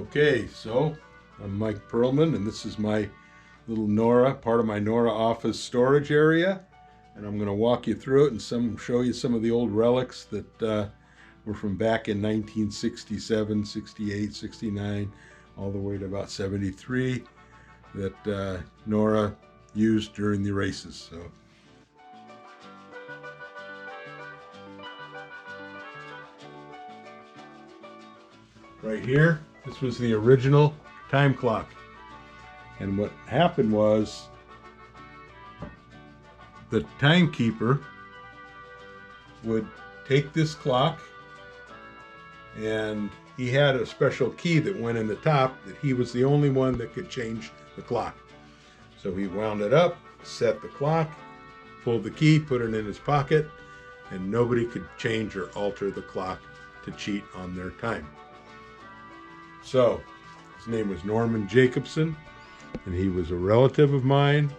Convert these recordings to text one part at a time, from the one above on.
Okay, so I'm Mike Pearlman, and this is my little NORRA, part of my NORRA office storage area. And I'm going to walk you through it and show you some of the old relics that were from back in 1967, 68, 69, all the way to about 73 that NORRA used during the races. So. Right here, this was the original time clock. And what happened was the timekeeper would take this clock, and he had a special key that went in the top that he was the only one that could change the clock. So he wound it up, set the clock, pulled the key, put it in his pocket, and nobody could change or alter the clock to cheat on their time. So, his name was Norman Jacobson, and he was a relative of mine,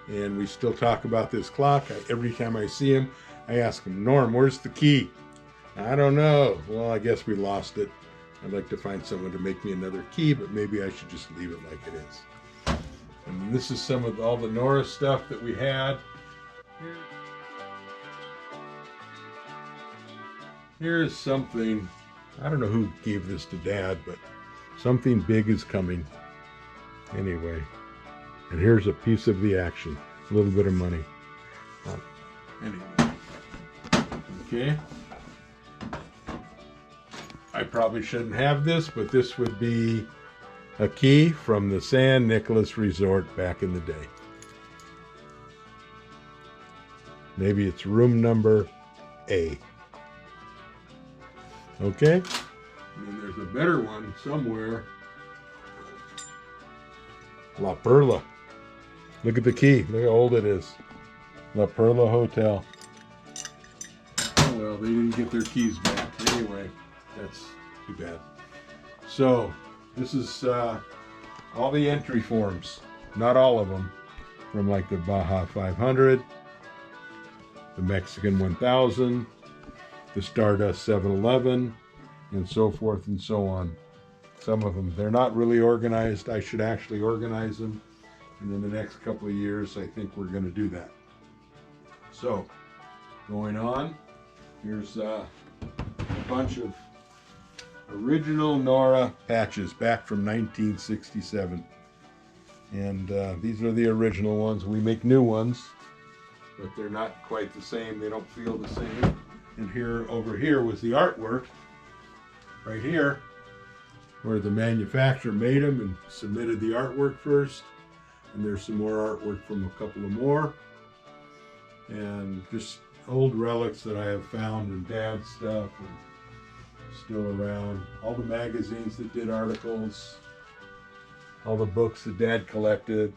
and we still talk about this clock. Every time I see him, I ask him, Norm, where's the key? I don't know. Well, I guess we lost it. I'd like to find someone to make me another key, but maybe I should just leave it like it is. And this is some of all the NORRA stuff that we had. Here's something, I don't know who gave this to Dad, but something big is coming. Anyway, and here's a piece of the action. A little bit of money. Anyway. Okay. I probably shouldn't have this, but this would be a key from the San Nicolas Resort back in the day. Maybe it's room number A. Okay? And then there's a better one somewhere. La Perla. Look at the key. Look how old it is. La Perla Hotel. Oh, well, they didn't get their keys back. Anyway, that's too bad. So, this is all the entry forms. Not all of them. From like the Baja 500, the Mexican 1000, the Stardust 711, and so forth and so on. Some of them, they're not really organized. I should actually organize them. And in the next couple of years, I think we're going to do that. So, going on, here's a bunch of original NORRA patches back from 1967. And these are the original ones. We make new ones, but they're not quite the same. They don't feel the same. And here, over here was the artwork. Right here, where the manufacturer made them and submitted the artwork first. And there's some more artwork from a couple of more. And just old relics that I have found and Dad's stuff and still around. All the magazines that did articles. All the books that Dad collected.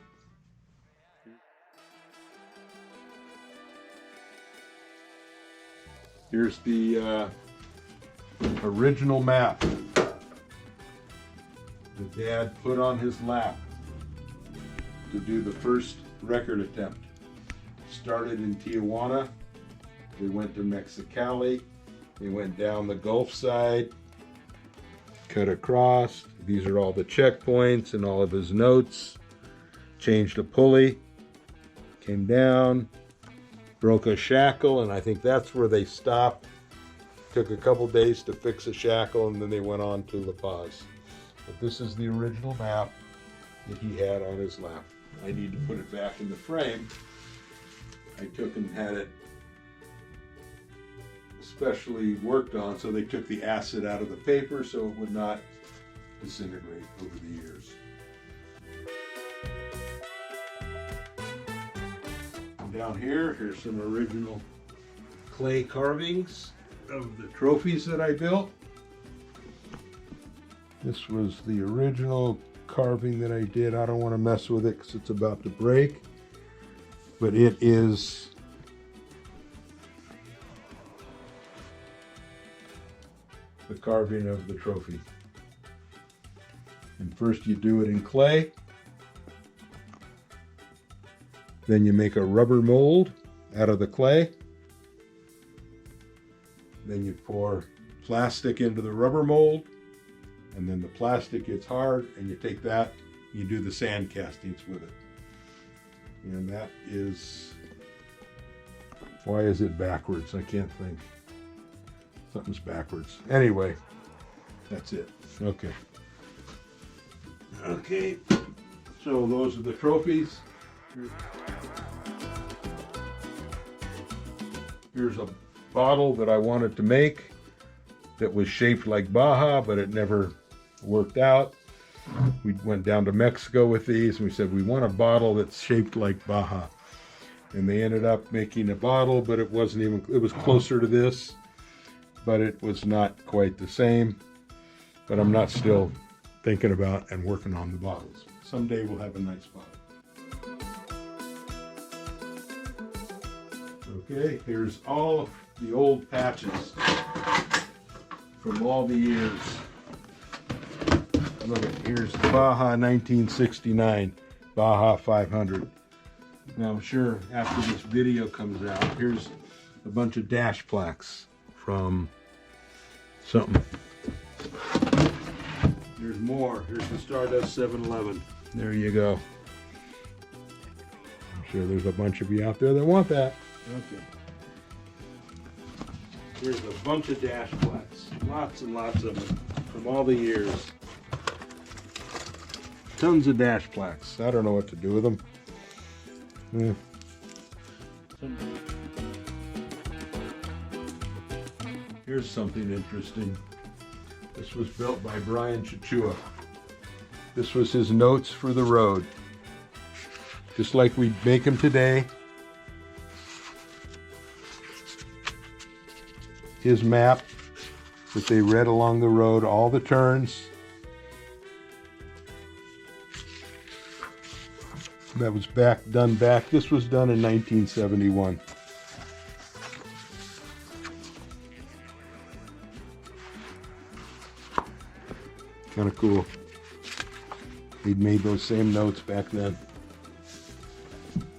Here's the original map that Dad put on his lap to do the first record attempt. Started in Tijuana, they went to Mexicali, they went down the Gulf side, cut across. These are all the checkpoints and all of his notes. Changed a pulley, came down, broke a shackle, and I think that's where they stopped. Took a couple days to fix a shackle, and then they went on to La Paz. But this is the original map that he had on his lap. I need to put it back in the frame. I took and had it specially worked on, so they took the acid out of the paper so it would not disintegrate over the years. And down here, here's some original clay carvings of the trophies that I built. This was the original carving that I did. I don't want to mess with it because it's about to break, but it is the carving of the trophy. And first you do it in clay, then you make a rubber mold out of the clay, then you pour plastic into the rubber mold, and then the plastic gets hard, and you take that, you do the sand castings with it. And that is, why is it backwards? I can't think. Something's backwards. Anyway, that's it. Okay. Okay, so those are the trophies. Here's a bottle that I wanted to make that was shaped like Baja, but it never worked out. We went down to Mexico with these, and we said we want a bottle that's shaped like Baja. And they ended up making a bottle, but it wasn't even, it was closer to this, but it was not quite the same. But I'm not still thinking about and working on the bottles. Someday we'll have a nice bottle. Okay, here's all of the old patches from all the years. Look at, here's the Baja 1969, Baja 500. Now I'm sure after this video comes out, here's a bunch of dash plaques from something. There's more. Here's the Stardust 711. There you go. I'm sure there's a bunch of you out there that want that. Okay. Here's a bunch of dash plaques. Lots and lots of them from all the years. Tons of dash plaques. I don't know what to do with them. Here's something interesting. This was built by Brian Chichua. This was his notes for the road. Just like we make them today. His map that they read along the road, all the turns. That was done back. This was done in 1971. Kind of cool. He'd made those same notes back then.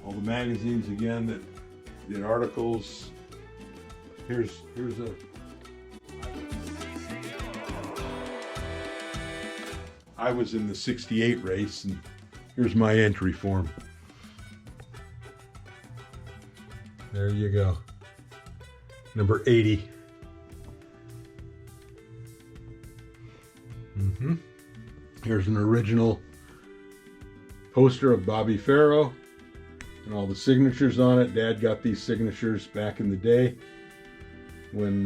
All the magazines again that did articles. Here's a. I was in the '68 race, and here's my entry form. There you go. Number 80. Here's an original poster of Bobby Farrow and all the signatures on it. Dad got these signatures back in the day when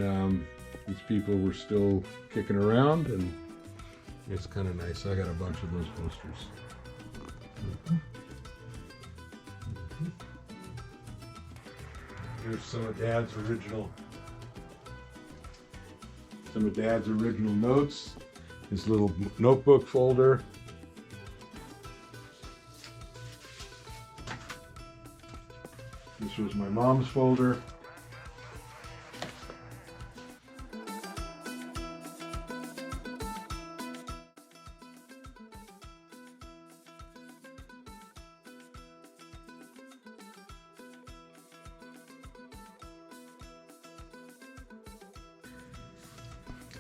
these people were still kicking around, and it's kind of nice. I got a bunch of those posters. Here's some of Dad's original notes. His little notebook folder. This was my mom's folder.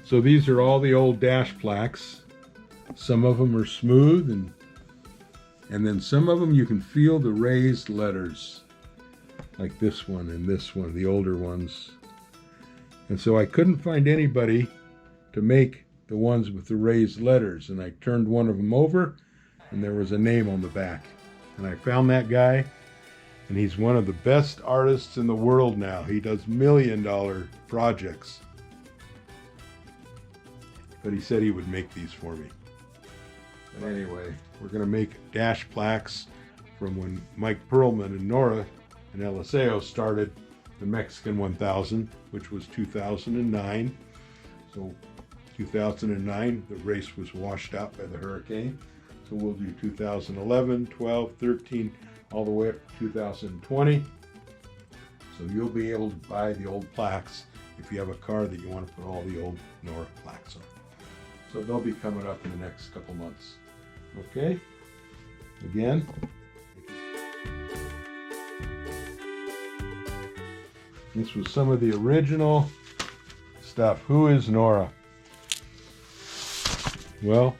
So these are all the old dash plaques. Some of them are smooth, and then some of them you can feel the raised letters, like this one and this one, the older ones. And so I couldn't find anybody to make the ones with the raised letters, and I turned one of them over, and there was a name on the back. And I found that guy, and he's one of the best artists in the world now. He does $1 million projects. But he said he would make these for me. But anyway, we're going to make dash plaques from when Mike Pearlman and NORRA and LSAO started the Mexican 1000, which was 2009. So 2009, the race was washed out by the hurricane. So we'll do 2011, 12, 13, all the way up to 2020. So you'll be able to buy the old plaques if you have a car that you want to put all the old NORRA plaques on. So they'll be coming up in the next couple months. Okay? Again. This was some of the original stuff. Who is NORRA? Well,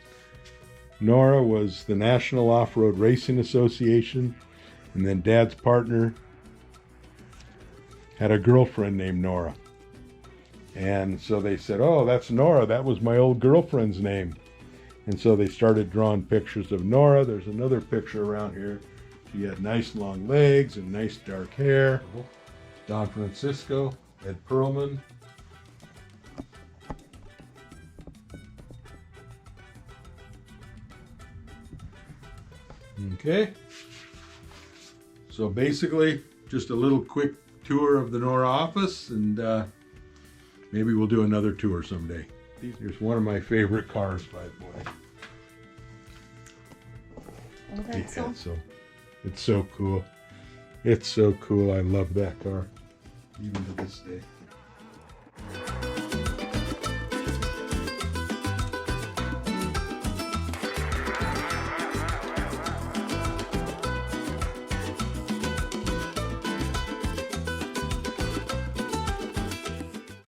NORRA was the National Off-Road Racing Association, and then Dad's partner had a girlfriend named Norra. And so they said, oh, that's Norra. That was my old girlfriend's name. And so they started drawing pictures of Norra. There's another picture around here. She had nice long legs and nice dark hair. Don Francisco, Ed Pearlman. Okay. So basically, just a little quick tour of the NORRA office, and maybe we'll do another tour someday. Here's one of my favorite cars, by the way. Oh, that's Yeah, it's so cool. It's so cool. I love that car, even to this day.